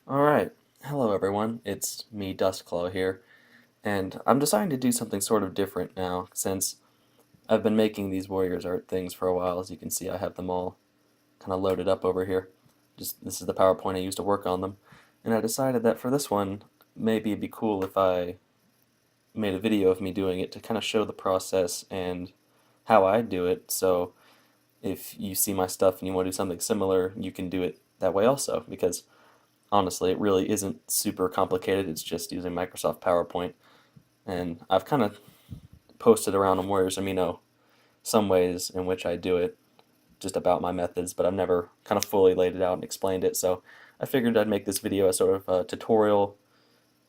Alright, hello everyone, it's me, Dustclaw here, and I'm deciding to do something sort of different now, since I've been making these Warriors art things for a while. As you can see, I have them all kind of loaded up over here. This is the PowerPoint I used to work on them, and I decided that for this one, maybe it'd be cool if I made a video of me doing it to kind of show the process and how I do it, so if you see my stuff and you want to do something similar, you can do it that way also, because honestly, it really isn't super complicated. It's just using Microsoft PowerPoint. And I've kind of posted around on Warriors Amino some ways in which I do it, just about my methods, but I've never kind of fully laid it out and explained it. So I figured I'd make this video a sort of a tutorial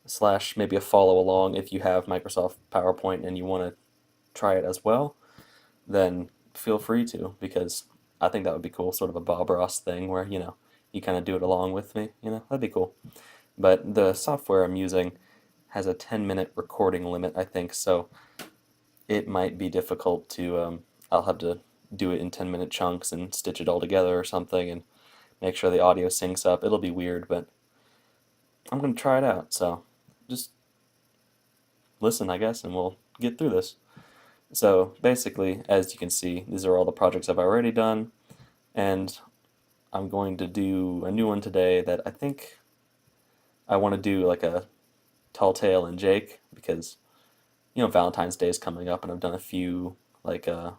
slash maybe a follow along. If you have Microsoft PowerPoint and you want to try it as well, then feel free to, because I think that would be cool, sort of a Bob Ross thing where, you kind of do it along with me, that'd be cool. But the software I'm using has a 10-minute recording limit, I think, so it might be difficult to, I'll have to do it in 10-minute chunks and stitch it all together or something and make sure the audio syncs up. It'll be weird, but I'm going to try it out, so just listen, I guess, and we'll get through this. So basically, as you can see, these are all the projects I've already done, and I'm going to do a new one today that I think I want to do like a Talltail and Jake, because Valentine's Day is coming up, and I've done a few like I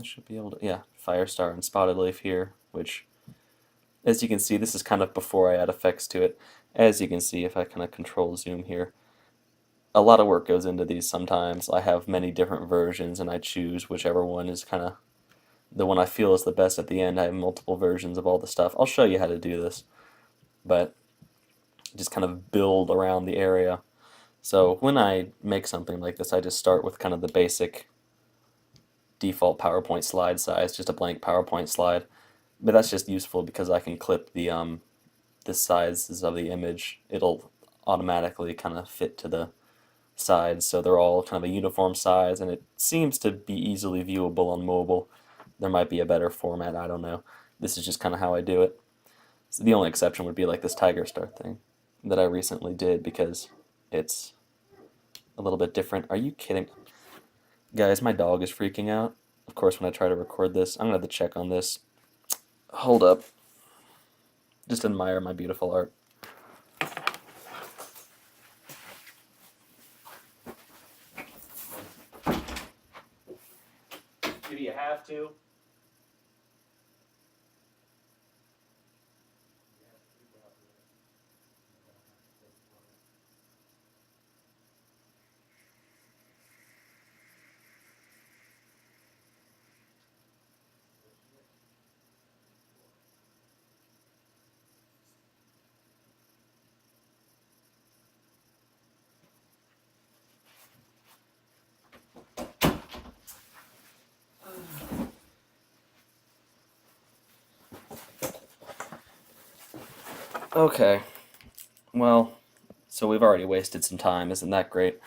should be able to, yeah, Firestar and Spotted Leaf here, which, as you can see, this is kind of before I add effects to it. As you can see, if I kind of control zoom here, a lot of work goes into these sometimes. I have many different versions, and I choose whichever one is kind of the one I feel is the best at the end. I have multiple versions of all the stuff. I'll show you how to do this, but just kind of build around the area. So when I make something like this, I just start with kind of the basic default PowerPoint slide size, just a blank PowerPoint slide. But that's just useful because I can clip the sizes of the image. It'll automatically kind of fit to the sides, so they're all kind of a uniform size, and it seems to be easily viewable on mobile. There might be a better format, I don't know. This is just kind of how I do it. So the only exception would be like this Tiger Star thing that I recently did because it's a little bit different. Are you kidding? Guys, my dog is freaking out. Of course, when I try to record this, I'm gonna have to check on this. Hold up. Just admire my beautiful art. Do you have to? Okay. Well, so we've already wasted some time. Isn't that great?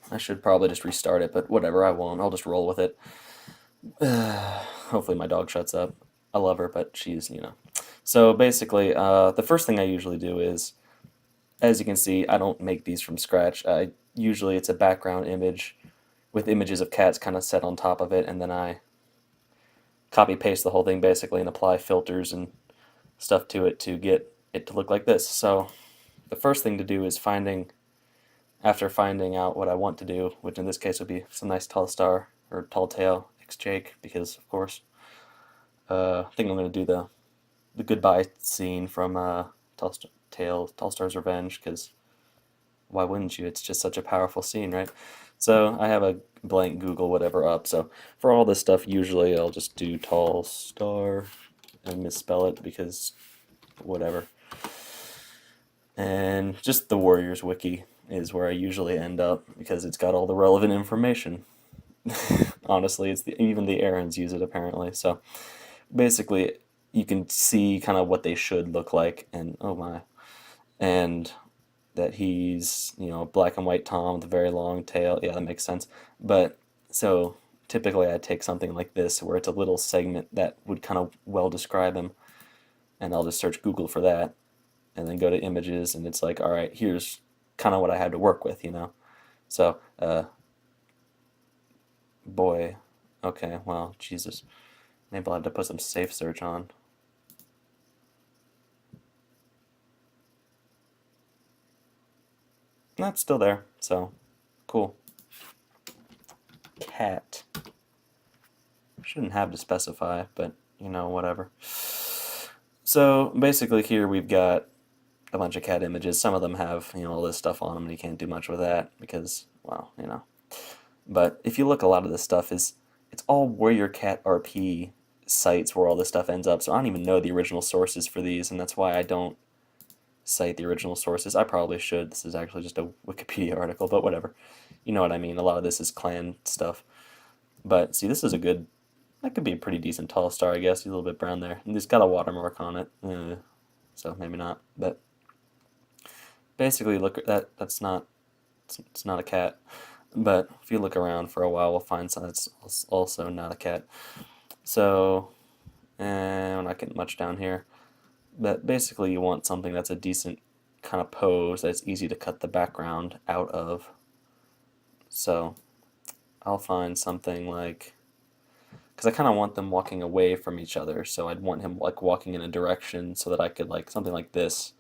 I should probably just restart it, but whatever, I won't. I'll just roll with it. Hopefully my dog shuts up. I love her, but she's. So basically, the first thing I usually do is, as you can see, I don't make these from scratch. Usually it's a background image with images of cats kind of set on top of it, and then I copy paste the whole thing basically and apply filters and stuff to it to get it to look like this. So the first thing to do is after finding out what I want to do, which in this case would be some nice Tallstar or Talltail X Jake, because of course, I think I'm going to do the goodbye scene from Tallstar's Revenge, because why wouldn't you? It's just such a powerful scene, right? So I have a blank Google whatever up. So for all this stuff, usually I'll just do Tallstar and misspell it because whatever. And just the Warriors wiki is where I usually end up because it's got all the relevant information. Honestly, even the errands use it apparently. So basically, you can see kind of what they should look like, and oh my, and that he's black and white Tom with a very long tail. Yeah, that makes sense. But so typically I take something like this where it's a little segment that would kind of well describe him, and I'll just search Google for that, and then go to images, and it's like, all right, here's kind of what I had to work with, you know? So, boy, okay, well, Jesus. Maybe I'll have to put some safe search on. That's still there, so cool. Cat. Shouldn't have to specify, but you know, whatever. So basically here we've got a bunch of cat images. Some of them have, you know, all this stuff on them and you can't do much with that because, well, you know. But if you look, a lot of this stuff is, it's all Warrior Cat RP sites where all this stuff ends up. So I don't even know the original sources for these, and that's why I don't cite the original sources. I probably should. This is actually just a Wikipedia article, but whatever. You know what I mean. A lot of this is clan stuff. But see, this is a good, that could be a pretty decent Tallstar, I guess. He's a little bit brown there. And he's got a watermark on it. So maybe not. But basically, look at that. That's not, it's not a cat. But if you look around for a while, we'll find something that's also not a cat. So, and we're not getting much down here. But basically, you want something that's a decent kind of pose that's easy to cut the background out of. So, I'll find something like, because I kind of want them walking away from each other, so I'd want him like walking in a direction so that I could like something like this,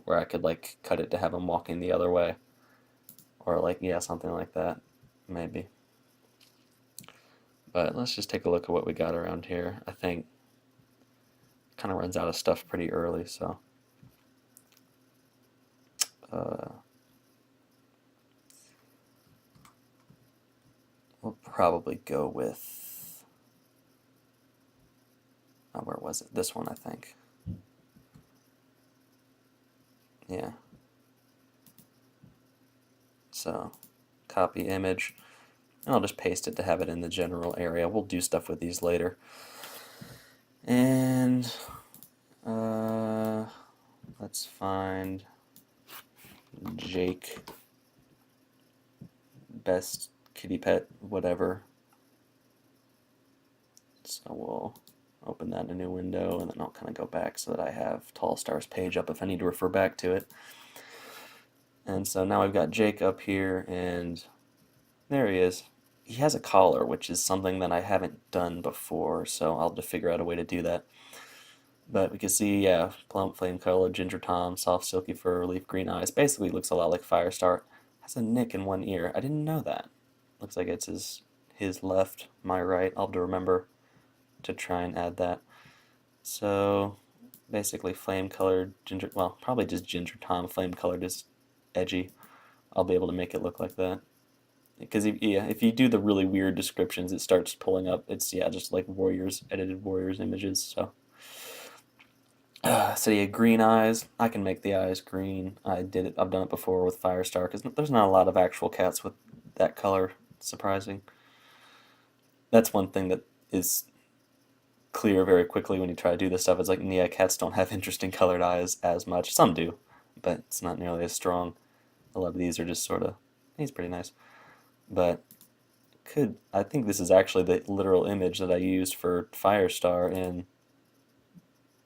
where I could like cut it to have him walking the other way, or like, yeah, something like that, maybe. But let's just take a look at what we got around here. I think kind of runs out of stuff pretty early, so we'll probably go with, where was it? This one, I think. Yeah. So, copy image. And I'll just paste it to have it in the general area. We'll do stuff with these later. And let's find Jake, best kitty pet, whatever. So we'll open that in a new window, and then I'll kind of go back so that I have Tallstar's page up if I need to refer back to it. And so now I've got Jake up here, and there he is. He has a collar, which is something that I haven't done before, so I'll have to figure out a way to do that. But we can see, yeah, plump, flame color, ginger tom, soft, silky fur, leaf green eyes. Basically looks a lot like Firestar. Has a nick in one ear. I didn't know that. Looks like it's his left, my right. I'll have to remember to try and add that. So basically flame colored ginger, well, probably just ginger tom, flame colored is edgy. I'll be able to make it look like that. Because if you do the really weird descriptions, it starts pulling up. It's, yeah, just like Warriors, edited Warriors images. So, so yeah, green eyes. I can make the eyes green. I did it. I've done it before with Firestar because there's not a lot of actual cats with that color. Surprising. That's one thing that is clear very quickly when you try to do this stuff. It's like, yeah, cats don't have interesting colored eyes as much. Some do, but it's not nearly as strong. A lot of these are just sort of, he's pretty nice. But I think this is actually the literal image that I used for Firestar in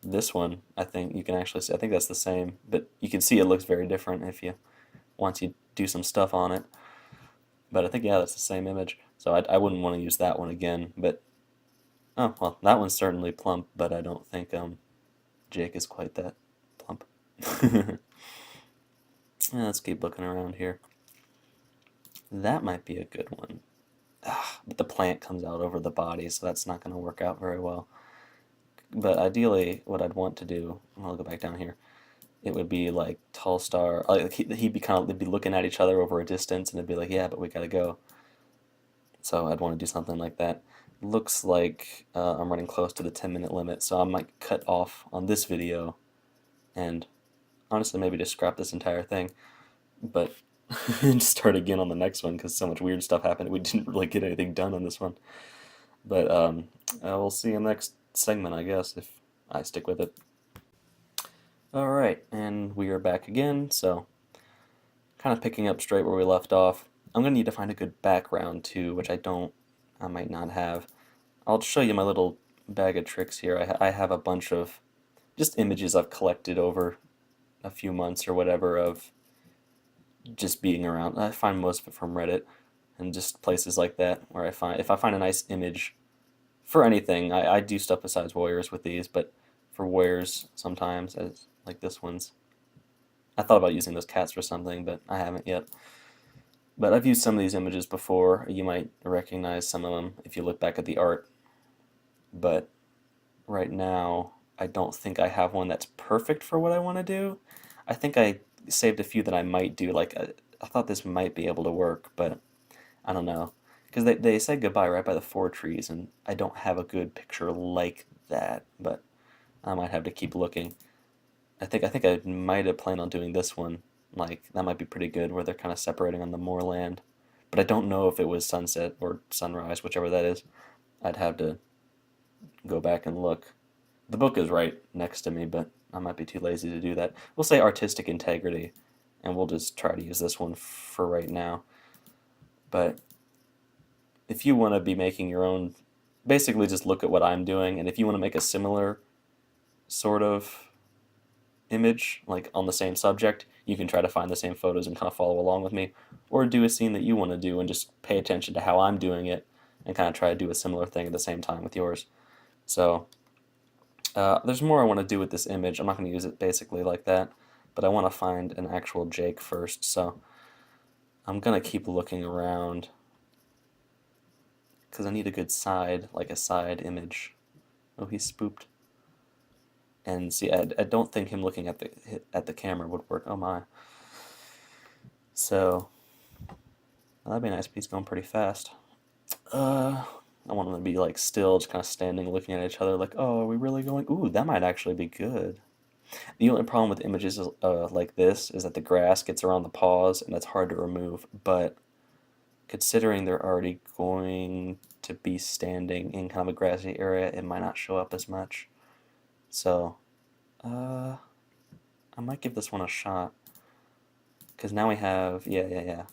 this one. I think you can actually see, I think that's the same, but you can see it looks very different once you do some stuff on it. But I think, yeah, that's the same image. So I wouldn't want to use that one again, but, oh, well, that one's certainly plump, but I don't think Jake is quite that plump. Let's keep looking around here. That might be a good one. But the plant comes out over the body, so that's not going to work out very well. But ideally, what I'd want to do, I'll go back down here, it would be like Tallstar, like they'd be looking at each other over a distance, and it'd be like, yeah, but we gotta go. So I'd want to do something like that. Looks like I'm running close to the 10-minute limit, so I might cut off on this video, and honestly, maybe just scrap this entire thing. But start again on the next one because so much weird stuff happened. We didn't really get anything done on this one. But we'll see in the next segment, I guess, if I stick with it. Alright, and we are back again, so kind of picking up straight where we left off. I'm going to need to find a good background too, which I might not have. I'll show you my little bag of tricks here. I have a bunch of just images I've collected over a few months or whatever of just being around. I find most of it from Reddit and just places like that where if I find a nice image for anything, I do stuff besides warriors with these, but for warriors sometimes, as like this one's. I thought about using those cats for something, but I haven't yet. But I've used some of these images before. You might recognize some of them if you look back at the art. But right now, I don't think I have one that's perfect for what I want to do. I think I saved a few that I might do. Like, I thought this might be able to work, but I don't know. Because they said goodbye right by the 4 trees, and I don't have a good picture like that, but I might have to keep looking. I think I might have planned on doing this one. Like, that might be pretty good, where they're kind of separating on the moorland. But I don't know if it was sunset or sunrise, whichever that is. I'd have to go back and look. The book is right next to me, but I might be too lazy to do that. We'll say artistic integrity, and we'll just try to use this one for right now. But if you want to be making your own, basically just look at what I'm doing, and if you want to make a similar sort of image, like on the same subject, you can try to find the same photos and kind of follow along with me, or do a scene that you want to do and just pay attention to how I'm doing it and kind of try to do a similar thing at the same time with yours. So there's more I want to do with this image. I'm not going to use it basically like that, but I want to find an actual Jake first, so I'm going to keep looking around because I need a good side, like a side image. Oh, he's spooked. And see, I don't think him looking at the camera would work. Oh my. So that'd be nice, but he's going pretty fast. I want him to be like still, just kind of standing, looking at each other, like, oh, are we really going? Ooh, that might actually be good. The only problem with images is, like this is that the grass gets around the paws, and that's hard to remove. But considering they're already going to be standing in kind of a grassy area, it might not show up as much. So, I might give this one a shot. Because now we have, yeah.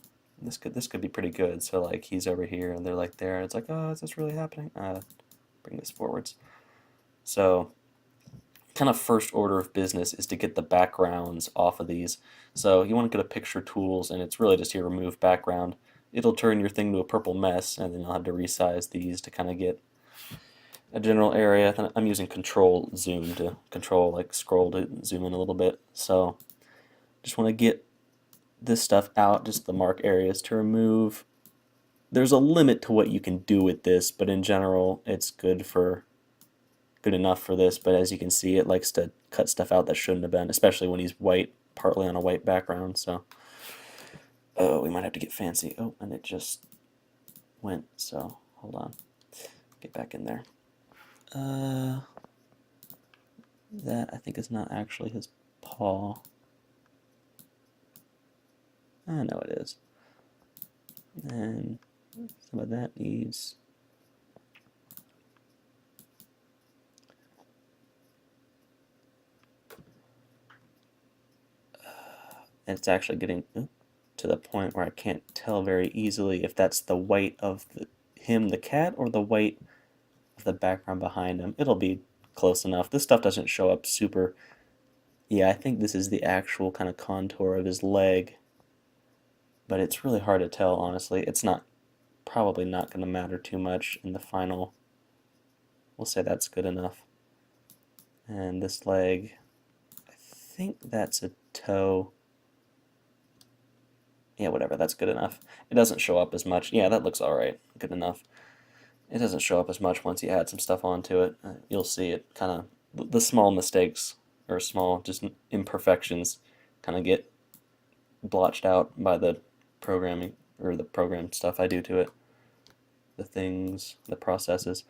This could be pretty good. So like he's over here and they're like there, and it's like, oh, is this really happening? Bring this forwards. So, kind of first order of business is to get the backgrounds off of these. So you want to go to picture tools, and it's really just here, remove background. It'll turn your thing to a purple mess, and then you'll have to resize these to kind of get a general area. I'm using control zoom to control, like scroll to zoom in a little bit. So just want to get this stuff out, just the mark areas to remove. There's a limit to what you can do with this, but in general it's good enough for this. But as you can see, it likes to cut stuff out that shouldn't have been, especially when he's white, partly on a white background. So oh, we might have to get fancy. Oh, and it just went, so hold on, get back in there. That I think is not actually his paw. I know it is. And some of that needs... it's actually getting to the point where I can't tell very easily if that's the white of the cat, or the white of the background behind him. It'll be close enough. This stuff doesn't show up super... Yeah, I think this is the actual kind of contour of his leg. But it's really hard to tell, honestly. It's probably not going to matter too much in the final. We'll say that's good enough. And this leg, I think that's a toe. Yeah, whatever, that's good enough. It doesn't show up as much. Yeah, that looks alright. Good enough. It doesn't show up as much once you add some stuff onto it. You'll see it kind of, the small mistakes, or small just imperfections, kind of get blotched out by the programming, or the program stuff I do to it. The things, the processes.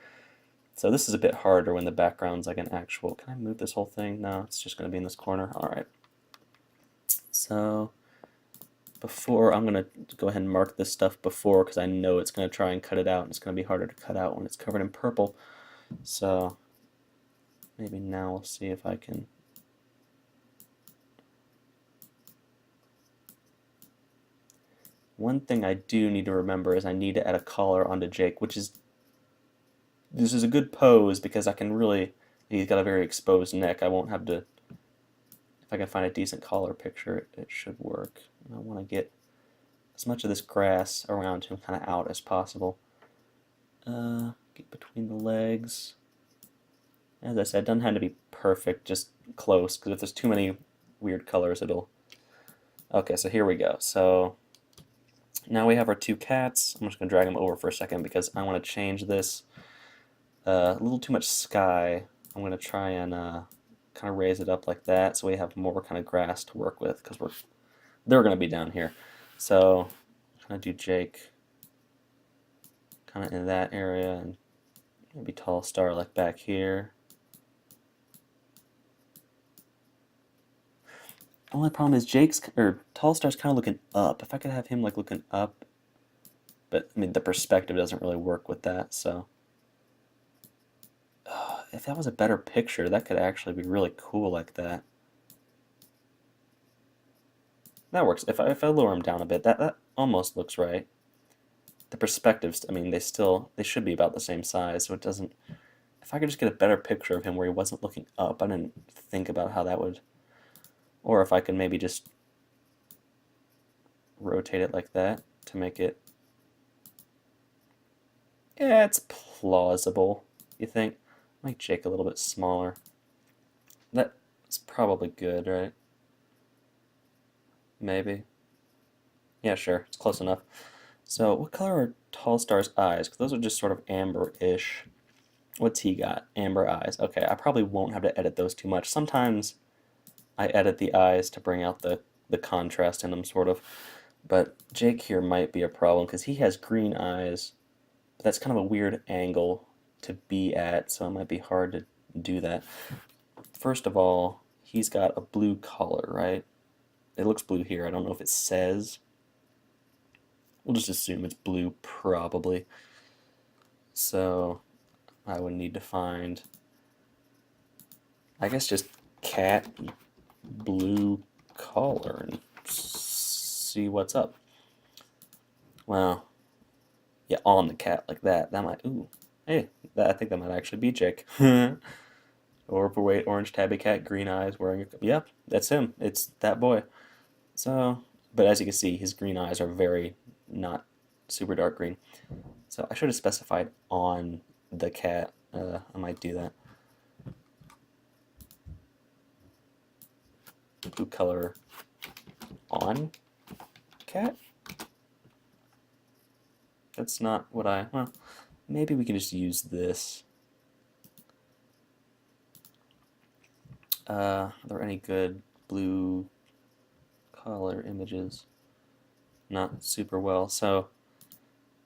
So this is a bit harder when the background's like an actual... Can I move this whole thing? No, it's just going to be in this corner. Alright. So before, I'm going to go ahead and mark this stuff before, because I know it's going to try and cut it out, and it's going to be harder to cut out when it's covered in purple. So maybe now we'll see if I can... One thing I do need to remember is I need to add a collar onto Jake, which is... This is a good pose because I can really... He's got a very exposed neck. I won't have to... If I can find a decent color picture, it should work. And I want to get as much of this grass around him kind of out as possible. Get between the legs. As I said, it doesn't have to be perfect, just close, because if there's too many weird colors, it'll... Okay, so here we go. So now we have our two cats. I'm just going to drag them over for a second because I want to change this. A little too much sky. I'm going to try and kind of raise it up like that so we have more kind of grass to work with because they're going to be down here. So I'm going to do Jake kind of in that area and maybe Tallstar like back here. Only problem is Tallstar's kind of looking up. If I could have him like looking up, but I mean the perspective doesn't really work with that. So if that was a better picture, that could actually be really cool like that. That works. If I lower him down a bit, that almost looks right. The perspectives, I mean, they should be about the same size, so it doesn't. If I could just get a better picture of him where he wasn't looking up, I didn't think about how that would. Or if I could maybe just rotate it like that to make it. Yeah, it's plausible. You think? Make Jake a little bit smaller. That's probably good, right? Maybe. Yeah, sure. It's close enough. So, what color are Tallstar's eyes? Because those are just sort of amber-ish. What's he got? Amber eyes. Okay, I probably won't have to edit those too much. Sometimes I edit the eyes to bring out the contrast in them, sort of. But Jake here might be a problem because he has green eyes. But that's kind of a weird angle to be at, so it might be hard to do that. First of all, he's got a blue collar, right? It looks blue here. I don't know if it says. We'll just assume it's blue, probably. So I would need to find, I guess, just cat blue collar and see what's up. Well, yeah, on the cat like that. That might, ooh, hey, I think that might actually be Jake. Overweight, orange tabby cat, green eyes, wearing a, yep, that's him. It's that boy. So, but as you can see, his green eyes are very not super dark green. So I should have specified on the cat. I might do that. Blue color on cat? That's not what well, maybe we can just use this. Are there any good blue color images? Not super well, so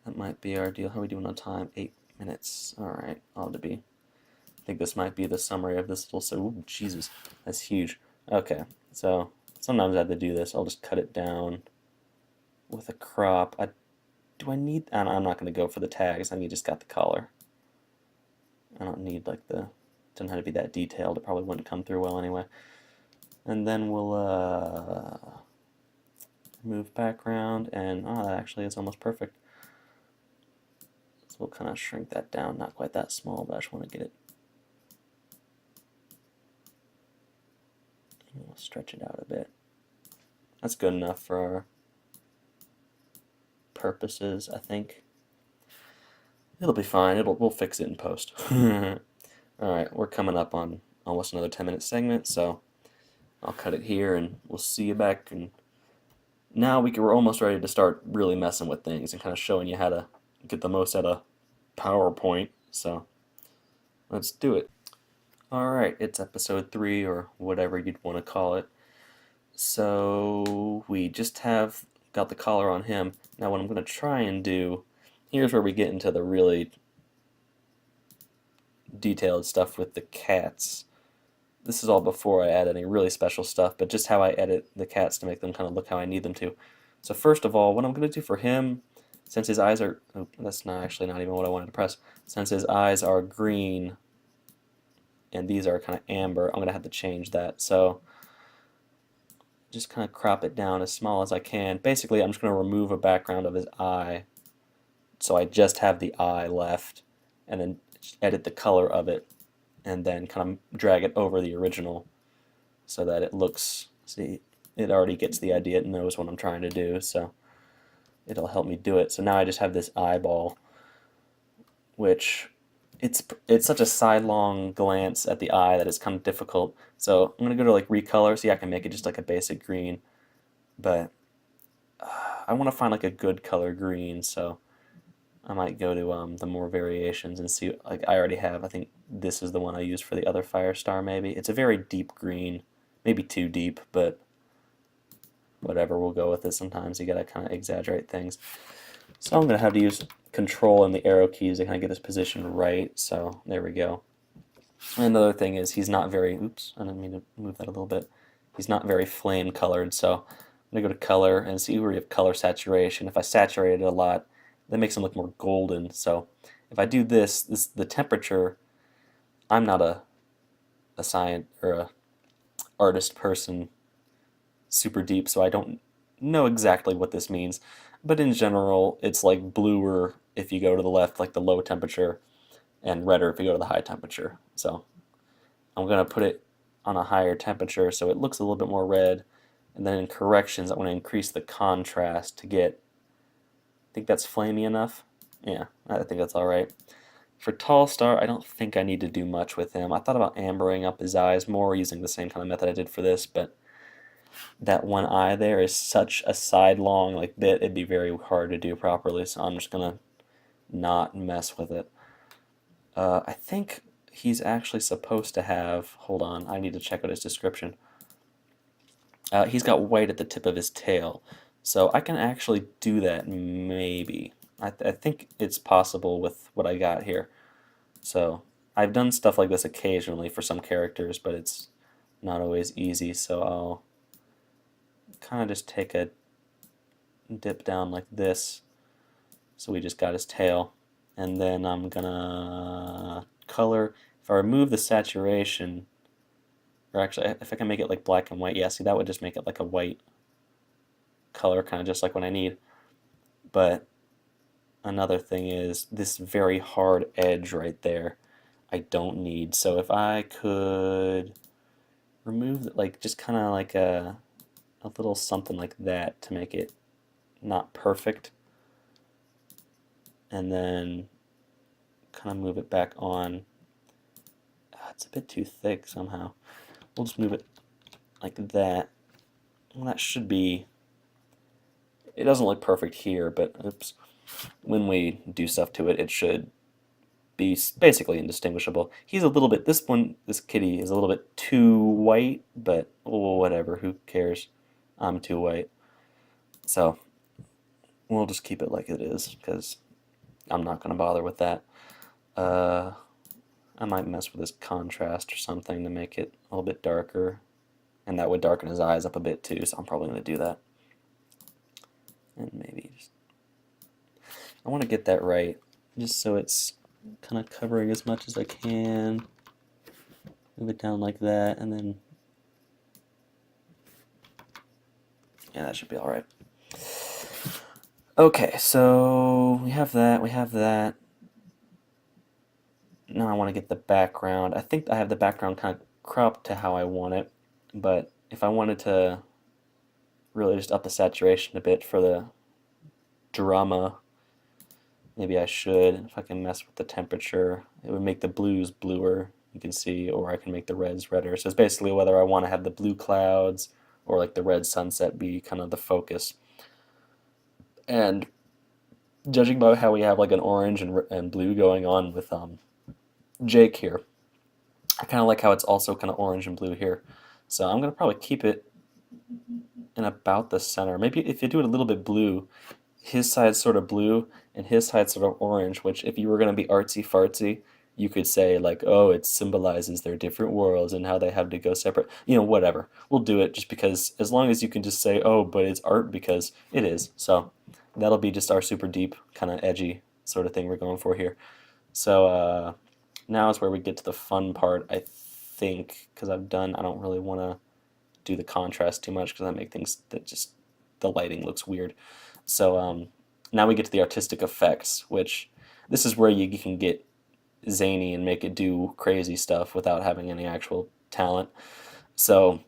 that might be our deal. How are we doing on time? 8 minutes. Alright, ought to be. I think this might be the summary of this little, so, ooh, Jesus, that's huge. Okay, so sometimes I have to do this. I'll just cut it down with a crop. Do I need, I'm not going to go for the tags. I mean, just got the collar. I don't need like doesn't have to be that detailed. It probably wouldn't come through well anyway. And then we'll move background, and that actually is almost perfect. So we'll kind of shrink that down, not quite that small, but I just want to get it. We'll stretch it out a bit. That's good enough for our purposes, I think. It'll be fine. We'll fix it in post. Alright, we're coming up on almost another 10-minute segment, so I'll cut it here and we'll see you back. And now we're almost ready to start really messing with things and kind of showing you how to get the most out of PowerPoint. So let's do it. Alright, it's episode 3 or whatever you'd want to call it. So we just got the collar on him. Now what I'm going to try and do, here's where we get into the really detailed stuff with the cats. This is all before I add any really special stuff, but just how I edit the cats to make them kind of look how I need them to. So first of all, what I'm going to do for him, since his eyes are, oh, that's not even what I wanted to press, since his eyes are green and these are kind of amber, I'm going to have to change that. So just kind of crop it down as small as I can. Basically, I'm just going to remove a background of his eye so I just have the eye left, and then edit the color of it, and then kind of drag it over the original so that it looks, see, it already gets the idea, it knows what I'm trying to do, so it'll help me do it. So now I just have this eyeball, which it's such a sidelong glance at the eye that it's kind of difficult. So I'm gonna go to like recolor. See, I can make it just like a basic green, but I want to find like a good color green. So I might go to the more variations and see. Like I already have. I think this is the one I used for the other Firestar. Maybe it's a very deep green, maybe too deep, but whatever. We'll go with it. Sometimes you gotta kind of exaggerate things. So I'm gonna have to use Control and the arrow keys to kind of get this position right. So there we go. And another thing is he's not very, oops, I didn't mean to move that a little bit. He's not very flame colored, so I'm going to go to color and see where you have color saturation. If I saturate it a lot, that makes him look more golden. So if I do this, the temperature, I'm not a science or a artist person super deep, so I don't know exactly what this means. But in general, it's like bluer if you go to the left, like the low temperature, and redder if you go to the high temperature. So I'm going to put it on a higher temperature so it looks a little bit more red. And then in corrections, I want to increase the contrast to get, I think that's flamey enough. Yeah, I think that's all right. For Tallstar, I don't think I need to do much with him. I thought about ambering up his eyes more using the same kind of method I did for this, but that one eye there is such a sidelong like bit, it'd be very hard to do properly, so I'm just going to not mess with it. I think he's actually supposed to have, hold on, I need to check out his description. He's got white at the tip of his tail, so I can actually do that maybe. I think it's possible with what I got here. So I've done stuff like this occasionally for some characters, but it's not always easy, so I'll kind of just take a dip down like this. So we just got his tail, and then I'm gonna color. If I remove the saturation, or actually if I can make it like black and white, yeah, see that would just make it like a white color, kind of just like what I need. But another thing is this very hard edge right there I don't need. So if I could remove like just kind of like a little something like that to make it not perfect, and then kind of move it back on. It's a bit too thick somehow. We'll just move it like that. Well, that should be, it doesn't look perfect here, but oops, when we do stuff to it, it should be basically indistinguishable. He's a little bit, this kitty is a little bit too white, but whatever, who cares? I'm too white. So we'll just keep it like it is, because I'm not going to bother with that. I might mess with his contrast or something to make it a little bit darker, and that would darken his eyes up a bit too, so I'm probably going to do that. And maybe just, I want to get that right, just so it's kind of covering as much as I can. Move it down like that, and then, yeah, that should be alright. Okay, so we have that, we have that. Now I want to get the background. I think I have the background kind of cropped to how I want it, but if I wanted to really just up the saturation a bit for the drama, maybe I should. If I can mess with the temperature, it would make the blues bluer, you can see, or I can make the reds redder. So it's basically whether I want to have the blue clouds or like the red sunset be kind of the focus. And judging by how we have like an orange and blue going on with Jake here, I kind of like how it's also kind of orange and blue here. So I'm going to probably keep it in about the center. Maybe if you do it a little bit blue, his side's sort of blue and his side's sort of orange, which if you were going to be artsy fartsy, you could say like, oh, it symbolizes their different worlds and how they have to go separate. You know, whatever. We'll do it just because, as long as you can just say, oh, but it's art, because it is. So that'll be just our super deep, kind of edgy sort of thing we're going for here. So now is where we get to the fun part, I think, because I don't really want to do the contrast too much because I make things that just, the lighting looks weird. So now we get to the artistic effects, which this is where you can get zany and make it do crazy stuff without having any actual talent. So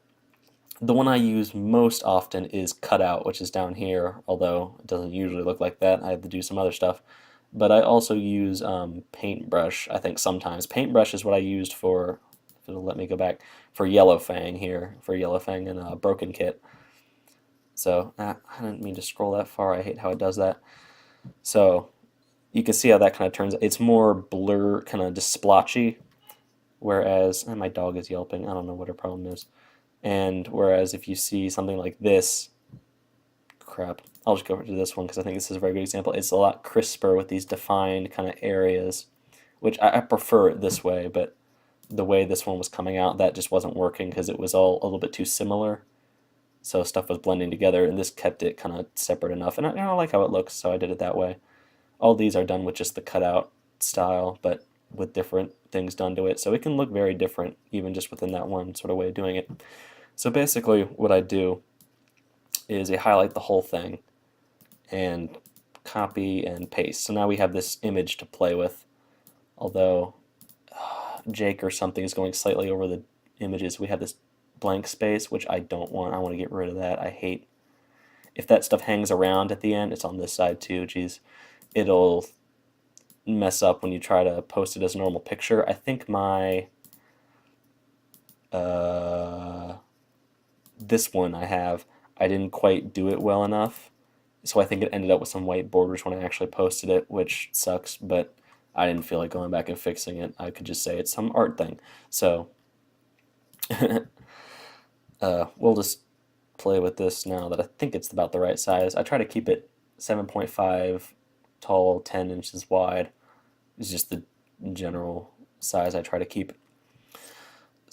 The one I use most often is Cutout, which is down here, although it doesn't usually look like that. I have to do some other stuff. But I also use Paintbrush, I think sometimes. Paintbrush is what I used for, if it'll let me go back, for Yellowfang here, for Yellowfang and Broken Kit. So I didn't mean to scroll that far. I hate how it does that. So you can see how that kind of turns. It's more blur, kind of just splotchy. Whereas, and my dog is yelping. I don't know what her problem is. And whereas if you see something like this, crap, I'll just go over to this one because I think this is a very good example. It's a lot crisper with these defined kind of areas, which I prefer it this way, but the way this one was coming out, that just wasn't working because it was all a little bit too similar. So stuff was blending together, and this kept it kind of separate enough. And I like how it looks, so I did it that way. All these are done with just the cutout style, but with different things done to it. So it can look very different, even just within that one sort of way of doing it. So basically, what I do is I highlight the whole thing and copy and paste. So now we have this image to play with, although Jake or something is going slightly over the images. We have this blank space, which I don't want. I want to get rid of that. I hate if that stuff hangs around at the end. It's on this side too. Geez, it'll mess up when you try to post it as a normal picture. I think my this one I didn't quite do it well enough, so I think it ended up with some white borders when I actually posted it, which sucks, but I didn't feel like going back and fixing it. I could just say it's some art thing. So we'll just play with this now that I think it's about the right size. I try to keep it 7.5 tall, 10 inches wide. It's just the general size I try to keep.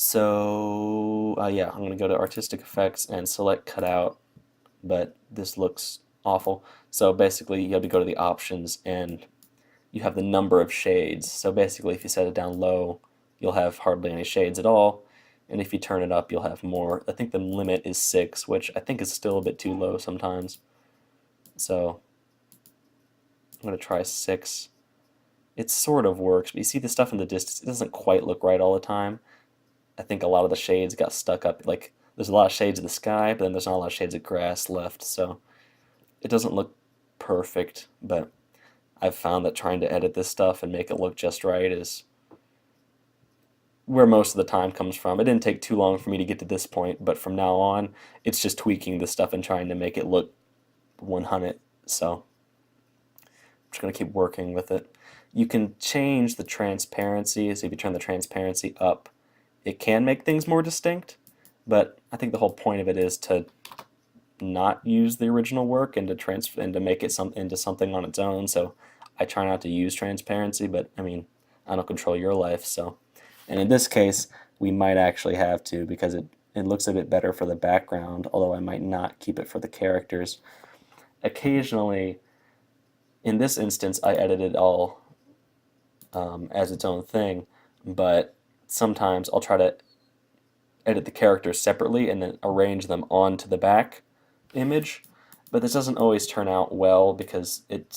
So yeah, I'm going to go to Artistic Effects and select Cutout, but this looks awful. So basically you have to go to the options and you have the number of shades. So basically if you set it down low, you'll have hardly any shades at all. And if you turn it up, you'll have more. I think the limit is 6, which I think is still a bit too low sometimes. So I'm going to try 6. It sort of works, but you see the stuff in the distance, it doesn't quite look right all the time. I think a lot of the shades got stuck up. Like, there's a lot of shades of the sky, but then there's not a lot of shades of grass left, so it doesn't look perfect, but I've found that trying to edit this stuff and make it look just right is where most of the time comes from. It didn't take too long for me to get to this point, but from now on, it's just tweaking the stuff and trying to make it look 100. So I'm just going to keep working with it. You can change the transparency, so if you turn the transparency up, it can make things more distinct, but I think the whole point of it is to not use the original work and to make it into something on its own. So I try not to use transparency, but I mean, I don't control your life, so. And in this case, we might actually have to because it looks a bit better for the background, although I might not keep it for the characters. Occasionally, in this instance, I edit it all as its own thing, but sometimes I'll try to edit the characters separately and then arrange them onto the back image, but this doesn't always turn out well because it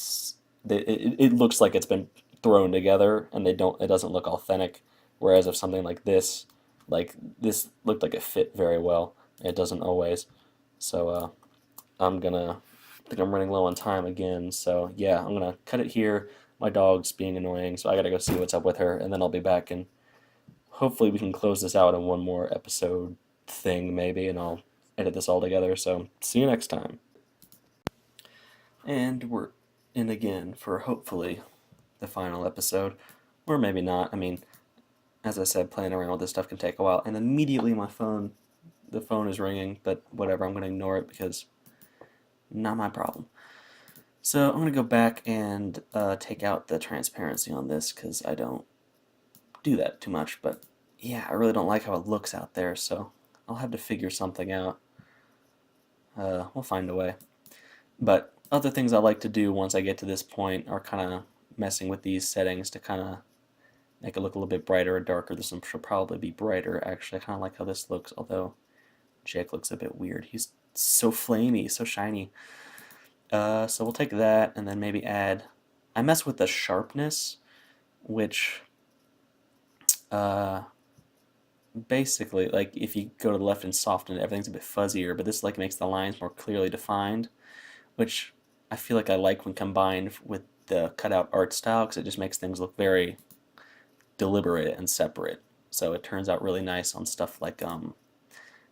looks like it's been thrown together and it doesn't look authentic. Whereas if something like this looked like it fit very well, it doesn't always. So I think I'm running low on time again. So yeah, I'm gonna cut it here. My dog's being annoying, so I gotta go see what's up with her, and then I'll be back and hopefully we can close this out in one more episode thing maybe, and I'll edit this all together. So see you next time. And we're in again for hopefully the final episode, or maybe not. I mean, as I said, playing around with this stuff can take a while, and immediately the phone is ringing, but whatever, I'm going to ignore it because not my problem. So I'm going to go back and take out the transparency on this because I don't do that too much, but yeah, I really don't like how it looks out there, so I'll have to figure something out. We'll find a way. But other things I like to do once I get to this point are kind of messing with these settings to kind of make it look a little bit brighter or darker. This one should probably be brighter, actually. I kind of like how this looks, although Jake looks a bit weird. He's so flamey, so shiny. So we'll take that and then maybe add... I mess with the sharpness, which... basically, like if you go to the left and soften it, everything's a bit fuzzier, but this like makes the lines more clearly defined, which I feel like I like when combined with the cutout art style because it just makes things look very deliberate and separate. So it turns out really nice on stuff like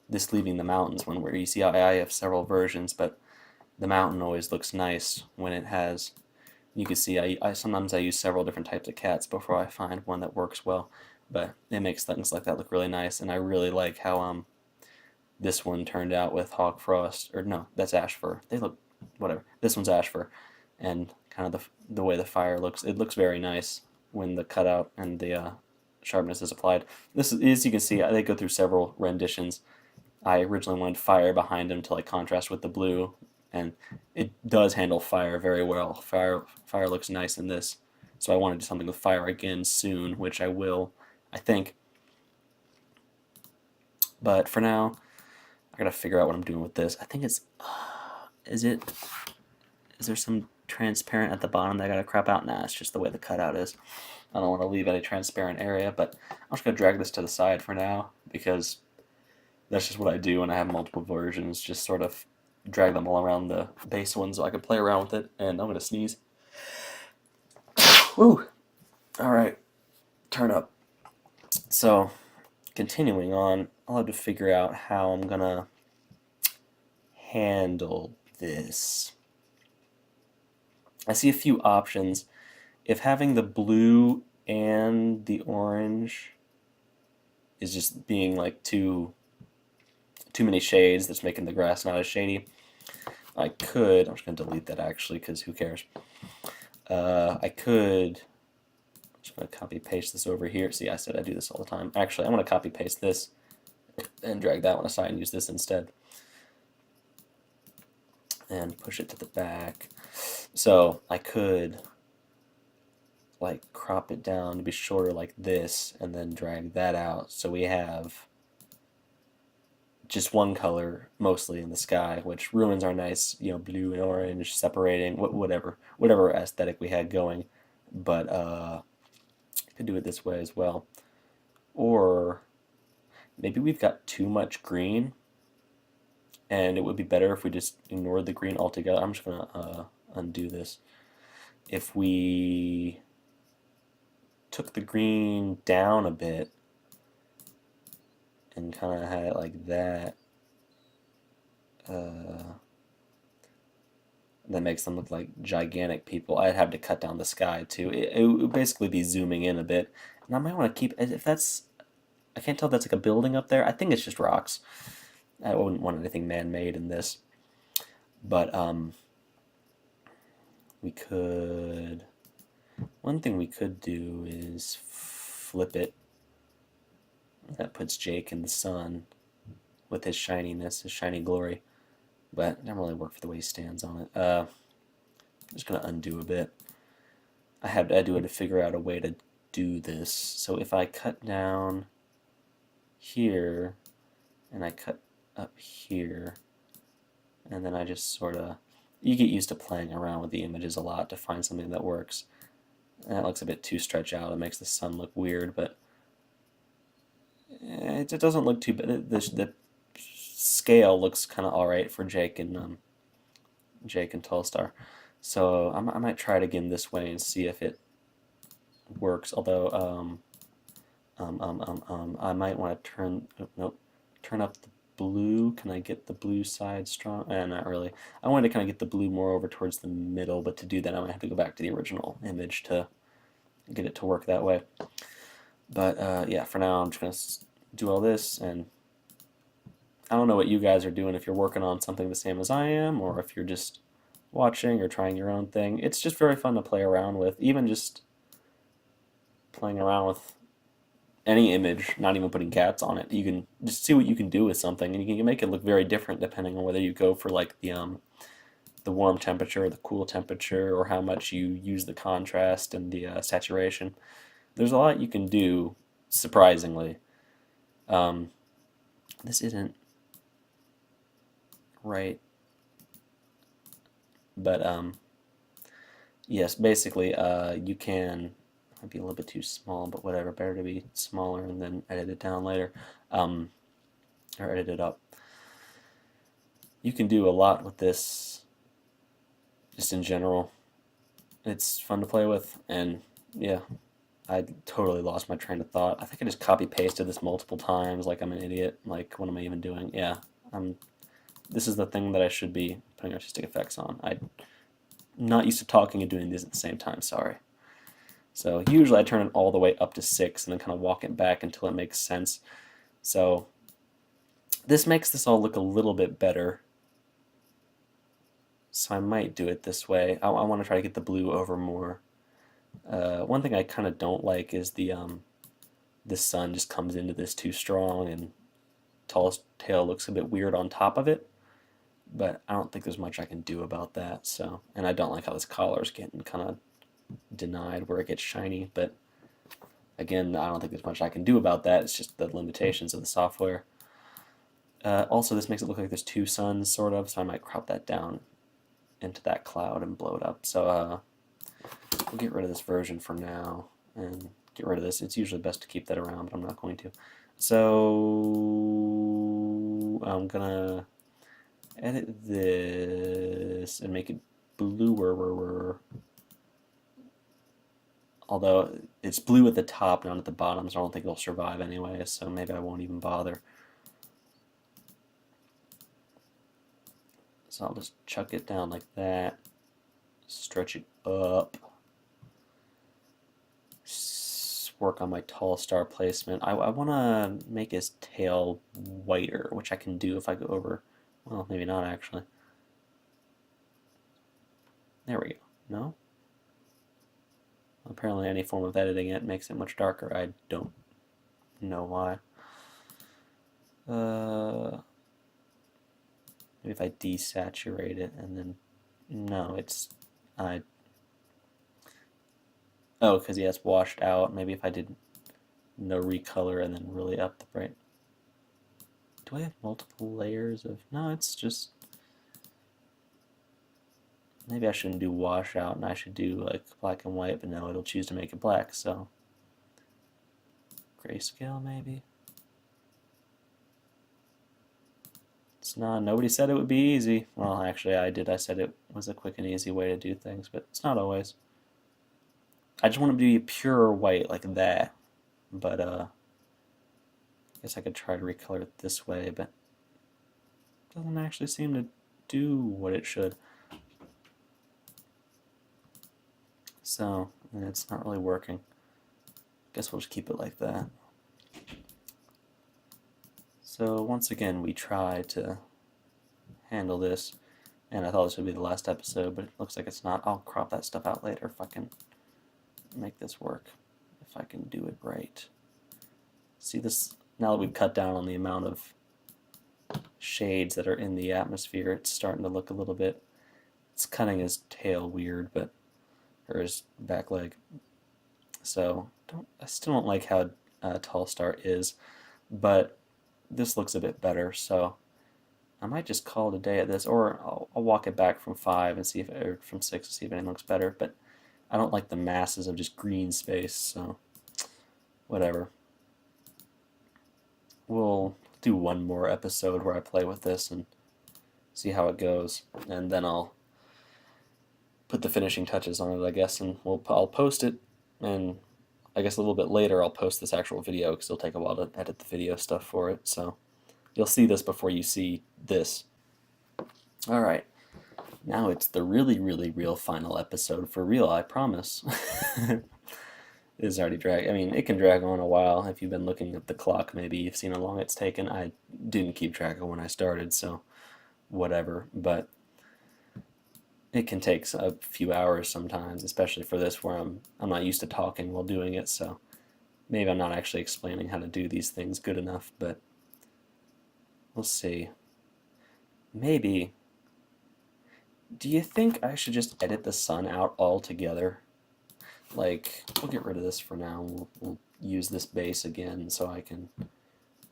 this leaving the mountains one where you see I have several versions, but the mountain always looks nice when it has. You can see I sometimes I use several different types of cats before I find one that works well, but it makes things like that look really nice, and I really like how this one turned out with Hawk Frost, or no, that's Ash Fur. They look whatever. This one's Ash Fur, and kind of the way the fire looks. It looks very nice when the cutout and the sharpness is applied. This is, as you can see, they go through several renditions. I originally wanted fire behind him to like contrast with the blue, and it does handle fire very well. Fire looks nice in this, so I want to do something with fire again soon, which I will, I think. But for now, I gotta figure out what I'm doing with this. I think it's, is there some transparent at the bottom that I gotta crop out? Nah, it's just the way the cutout is. I don't want to leave any transparent area, but I'm just gonna drag this to the side for now because that's just what I do when I have multiple versions. Just sort of drag them all around the base one so I can play around with it. And I'm gonna sneeze. Woo! All right, turn up. So, continuing on, I'll have to figure out how I'm gonna handle this. I see a few options. If having the blue and the orange is just being like too many shades, that's making the grass not as shady, I'm just gonna delete that actually because who cares. I'm just gonna copy paste this over here. See, I said I do this all the time. Actually, I'm gonna copy paste this and drag that one aside and use this instead. And push it to the back. So I could like crop it down to be shorter like this and then drag that out so we have just one color mostly in the sky, which ruins our nice, blue and orange separating, whatever aesthetic we had going. But could do it this way as well. Or maybe we've got too much green and it would be better if we just ignored the green altogether. I'm just gonna undo this. If we took the green down a bit and kind of had it like that, that makes them look like gigantic people. I'd have to cut down the sky too. It would basically be zooming in a bit. And I might want to keep, if that's, I can't tell if that's like a building up there. I think it's just rocks. I wouldn't want anything man-made in this. But one thing we could do is flip it. That puts Jake in the sun with his shininess, his shiny glory. But it doesn't really work for the way he stands on it. I'm just going to undo a bit. I had to figure out a way to do this. So if I cut down here, and I cut up here, and then I just sort of, you get used to playing around with the images a lot to find something that works. And that looks a bit too stretched out. It makes the sun look weird, but it doesn't look too bad. The scale looks kind of alright for Jake and Tallstar. So I might try it again this way and see if it works. Although I might want to turn up the blue. Can I get the blue side strong? Not really. I wanted to kind of get the blue more over towards the middle, but to do that I might have to go back to the original image to get it to work that way. But yeah, for now I'm just going to do all this, and I don't know what you guys are doing, if you're working on something the same as I am, or if you're just watching or trying your own thing. It's just very fun to play around with, even just playing around with any image, not even putting cats on it. You can just see what you can do with something, and you can make it look very different depending on whether you go for like the warm temperature or the cool temperature, or how much you use the contrast and the saturation. There's a lot you can do, surprisingly. This isn't right, but yes, basically you can Might be a little bit too small, but whatever. Better to be smaller and then edit it down later, or edit it up. You can do a lot with this, just in general. It's fun to play with, and yeah, I totally lost my train of thought. I think I just copy pasted this multiple times, like I'm an idiot. Like, what am I even doing? Yeah, this is the thing that I should be putting artistic effects on. I'm not used to talking and doing these at the same time. Sorry. So usually I turn it all the way up to 6 and then kind of walk it back until it makes sense. So this makes this all look a little bit better. So I might do it this way. I want to try to get the blue over more. One thing I kind of don't like is the sun just comes into this too strong, and Talltail looks a bit weird on top of it. But I don't think there's much I can do about that. So, and I don't like how this collar's getting kind of denied where it gets shiny. But again, I don't think there's much I can do about that. It's just the limitations of the software. Also, this makes it look like there's two suns, sort of. So I might crop that down into that cloud and blow it up. So we'll get rid of this version for now and get rid of this. It's usually best to keep that around, but I'm not going to. So I'm gonna edit this and make it bluer. Although it's blue at the top, not at the bottom, so I don't think it'll survive anyway, so maybe I won't even bother. So I'll just chuck it down like that, stretch it up, work on my Tallstar placement. I want to make his tail whiter, which I can do if I go over, well, maybe not actually. There we go. No? Apparently any form of editing it makes it much darker. I don't know why. Maybe if I desaturate it and then, no, it's, oh, because yeah, it's washed out. Maybe if I did no recolor and then really up the bright. Do I have multiple layers of, no, it's just, maybe I shouldn't do washout and I should do like black and white, but no, it'll choose to make it black, so grayscale maybe? It's not, nobody said it would be easy. Well, actually I did. I said it was a quick and easy way to do things, but it's not always. I just want it to be pure white like that, but I guess I could try to recolor it this way, but it doesn't actually seem to do what it should. So, it's not really working. Guess we'll just keep it like that. So once again, we try to handle this, and I thought this would be the last episode, but it looks like it's not. I'll crop that stuff out later if I can make this work, if I can do it right. See this, now that we've cut down on the amount of shades that are in the atmosphere, it's starting to look a little bit, it's cutting his tail weird, but, or his back leg. So I still don't like how Tallstar is, but this looks a bit better, so I might just call it a day at this, or I'll walk it back from 5 and see if, or from 6 to see if anything looks better, but I don't like the masses of just green space, so whatever. We'll do one more episode where I play with this and see how it goes, and then I'll put the finishing touches on it, I guess, and I'll post it, and I guess a little bit later I'll post this actual video because it'll take a while to edit the video stuff for it, so you'll see this before you see this. Alright, now it's the really, really real final episode for real, I promise. It is already I mean, it can drag on a while. If you've been looking at the clock, maybe you've seen how long it's taken. I didn't keep track of when I started, so whatever, but it can take a few hours sometimes, especially for this where I'm not used to talking while doing it, so maybe I'm not actually explaining how to do these things good enough, but we'll see. Maybe. Do you think I should just edit the sun out altogether? Like, we'll get rid of this for now. We'll use this base again so I can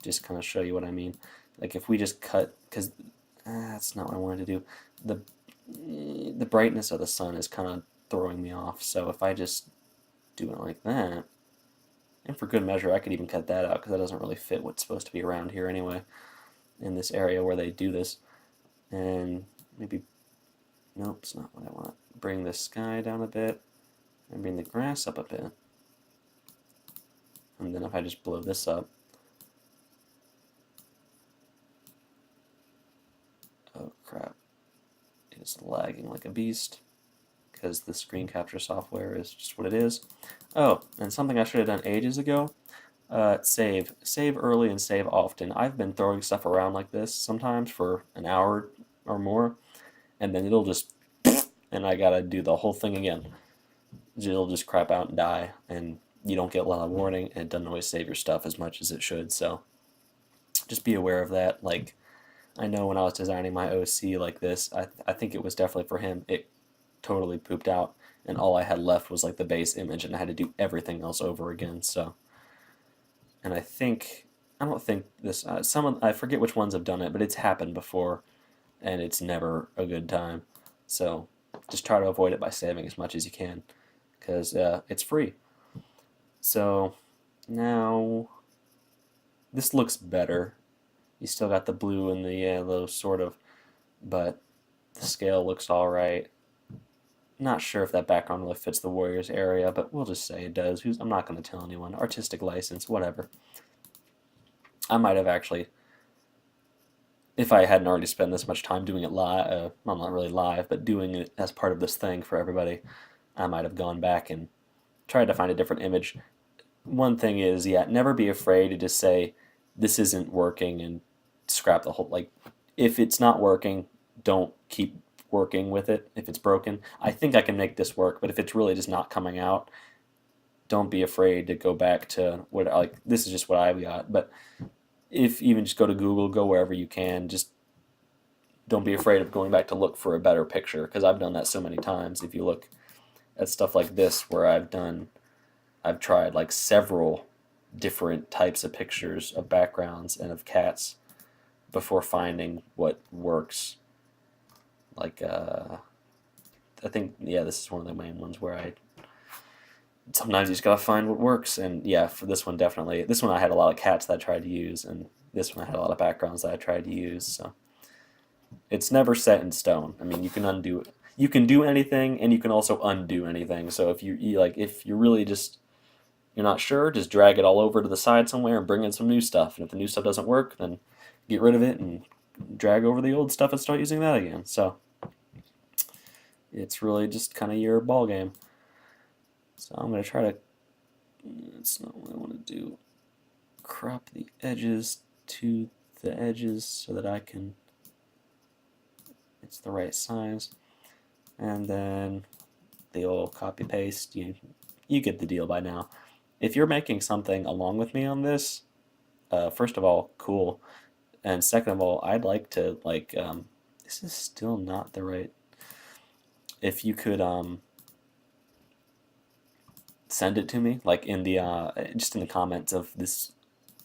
just kind of show you what I mean. Like, if we just cut, because that's not what I wanted to do. The brightness of the sun is kind of throwing me off, so if I just do it like that. And for good measure, I could even cut that out because that doesn't really fit what's supposed to be around here anyway, in this area where they do this. And maybe, nope, it's not what I want. Bring the sky down a bit, and bring the grass up a bit. And then if I just blow this up, oh crap, it's lagging like a beast because the screen capture software is just what it is. Oh, and something I should have done ages ago, save. Save early and save often. I've been throwing stuff around like this sometimes for an hour or more, and then it'll just, and I gotta do the whole thing again. It'll just crap out and die, and you don't get a lot of warning, and it doesn't always save your stuff as much as it should, so just be aware of that. Like, I know when I was designing my OC like this, I think it was definitely for him, it totally pooped out, and all I had left was like the base image, and I had to do everything else over again, so. And I don't think this, I forget which ones have done it, but it's happened before, and it's never a good time. So just try to avoid it by saving as much as you can, because it's free. So now this looks better. You still got the blue and the yellow sort of, but the scale looks all right. Not sure if that background really fits the Warriors area, but we'll just say it does. I'm not going to tell anyone. Artistic license, whatever. I might have actually, if I hadn't already spent this much time doing it live, well, not really live, but doing it as part of this thing for everybody, I might have gone back and tried to find a different image. One thing is, yeah, never be afraid to just say, this isn't working and scrap the whole, like, if it's not working, don't keep working with it if it's broken. I think I can make this work, but if it's really just not coming out, don't be afraid to go back to what, like, this is just what I've got. But if even just go to Google, go wherever you can, just don't be afraid of going back to look for a better picture, because I've done that so many times. If you look at stuff like this where I've tried like several different types of pictures of backgrounds and of cats before finding what works. Like, I think, yeah, this is one of the main ones where sometimes you just gotta find what works. And yeah, for this one, definitely. This one I had a lot of cats that I tried to use, and this one I had a lot of backgrounds that I tried to use. So it's never set in stone. I mean, you can undo it. You can do anything, and you can also undo anything. So if if you're really just, you're not sure, just drag it all over to the side somewhere and bring in some new stuff. And if the new stuff doesn't work, then get rid of it and drag over the old stuff and start using that again. So it's really just kind of your ball game. So I'm going to try to, that's not what I want to do, crop the edges to the edges so that I can, it's the right size. And then the old copy paste, you get the deal by now. If you're making something along with me on this, first of all, cool. And second of all, I'd like to, like, this is still not the right, if you could send it to me, like in the just in the comments of this.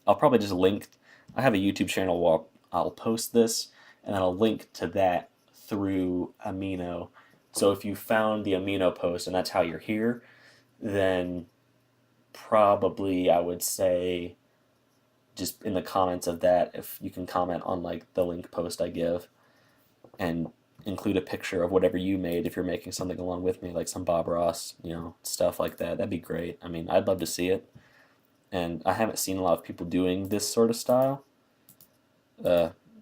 I'll probably just link, I have a YouTube channel where I'll post this, and then I'll link to that through Amino. So if you found the Amino post and that's how you're here, then probably I would say just in the comments of that, if you can comment on like the link post I give and include a picture of whatever you made if you're making something along with me, like some Bob Ross, stuff like that. That'd be great. I mean, I'd love to see it. And I haven't seen a lot of people doing this sort of style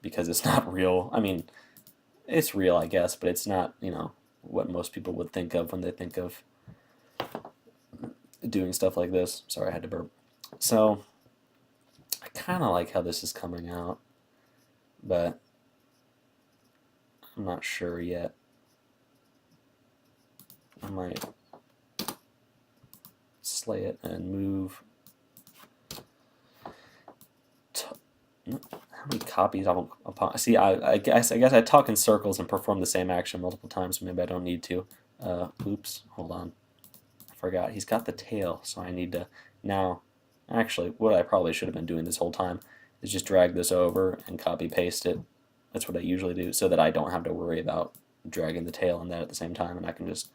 because it's not real. I mean, it's real, I guess, but it's not, what most people would think of when they think of doing stuff like this. Sorry, I had to burp. So I kind of like how this is coming out, but I'm not sure yet. I might slay it and move. How many copies? See, I guess I talk in circles and perform the same action multiple times, so maybe I don't need to. Oops, hold on. I forgot. He's got the tail, so I need to now. Actually, what I probably should have been doing this whole time is just drag this over and copy paste it. That's what I usually do, so that I don't have to worry about dragging the tail and that at the same time, and I can just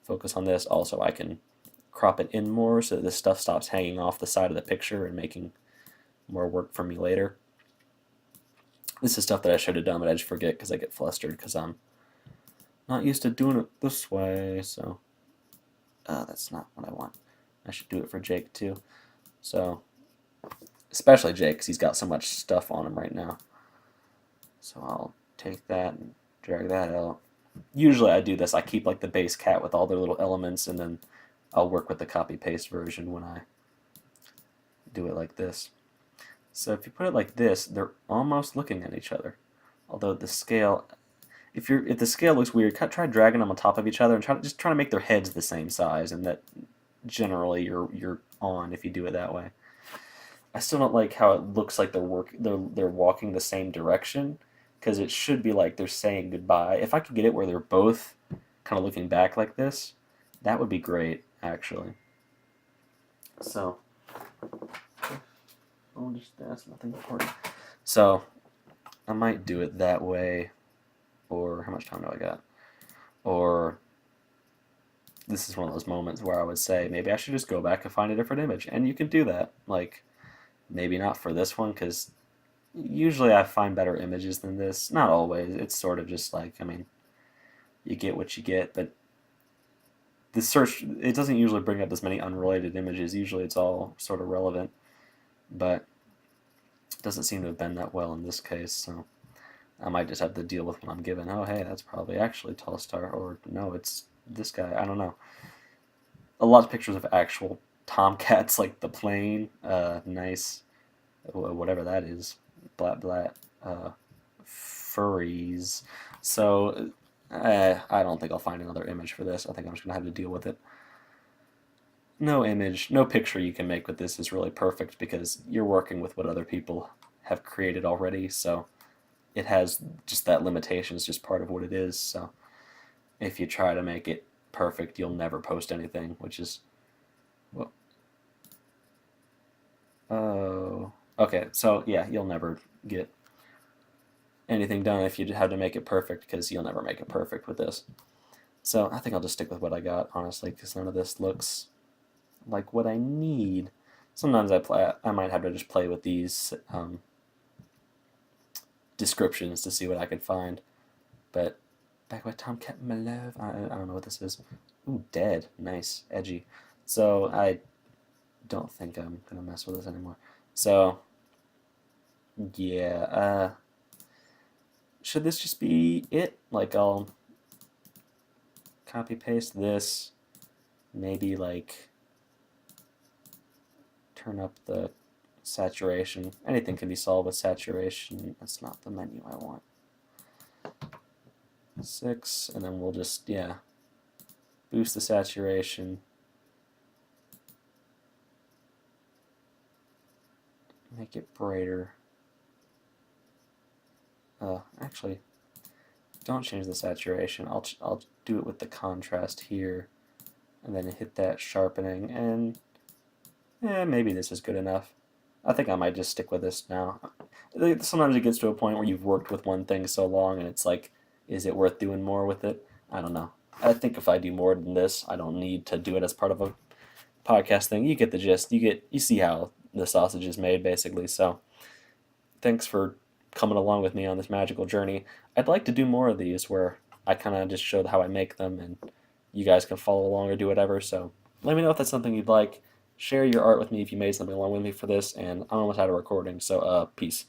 focus on this. Also, I can crop it in more so that this stuff stops hanging off the side of the picture and making more work for me later. This is stuff that I should have done, but I just forget because I get flustered because I'm not used to doing it this way. So that's not what I want. I should do it for Jake too. So especially Jake because he's got so much stuff on him right now. So I'll take that and drag that out. Usually I do this. I keep like the base cat with all their little elements, and then I'll work with the copy paste version when I do it like this. So if you put it like this, they're almost looking at each other. Although the scale, if the scale looks weird, try dragging them on top of each other and just try to make their heads the same size, and that generally you're on if you do it that way. I still don't like how it looks like they're walking the same direction, because it should be like they're saying goodbye. If I could get it where they're both kind of looking back like this, that would be great, actually. So, that's nothing important. So, I might do it that way, or how much time do I got? Or this is one of those moments where I would say maybe I should just go back and find a different image, and you can do that. Like, maybe not for this one, because usually I find better images than this. Not always. It's sort of just like, I mean, you get what you get, but the search, it doesn't usually bring up as many unrelated images. Usually it's all sort of relevant, but it doesn't seem to have been that well in this case, so I might just have to deal with what I'm given. Oh, hey, that's probably actually Tallstar, or no, it's this guy. I don't know. A lot of pictures of actual tomcats, like the plane. Nice. Whatever that is. Blat blat. Furries. So, I don't think I'll find another image for this. I think I'm just going to have to deal with it. No image, no picture you can make with this is really perfect because you're working with what other people have created already, so it has just that limitation. It's just part of what it is. So if you try to make it perfect, you'll never post anything, which is, well, oh, okay, so yeah, you'll never get anything done if you have to make it perfect, because you'll never make it perfect with this. So I think I'll just stick with what I got, honestly, because none of this looks like what I need. Sometimes I might have to just play with these descriptions to see what I can find. But back with Tomcat, my love. I don't know what this is. Ooh, dead. Nice, edgy. So I don't think I'm gonna mess with this anymore. So yeah, should this just be it? Like, I'll copy paste this, maybe like turn up the saturation. Anything can be solved with saturation. That's not the menu I want. 6, and then we'll just, yeah, boost the saturation. Make it brighter. Actually, don't change the saturation. I'll do it with the contrast here, and then hit that sharpening, and maybe this is good enough. I think I might just stick with this now. Sometimes it gets to a point where you've worked with one thing so long, and it's like, is it worth doing more with it? I don't know. I think if I do more than this, I don't need to do it as part of a podcast thing. You get the gist. You see how the sausage is made, basically. So thanks for coming along with me on this magical journey. I'd like to do more of these where I kind of just show how I make them, and you guys can follow along or do whatever. So let me know if that's something you'd like. Share your art with me if you made something along with me for this, and I'm almost out of recording, so peace.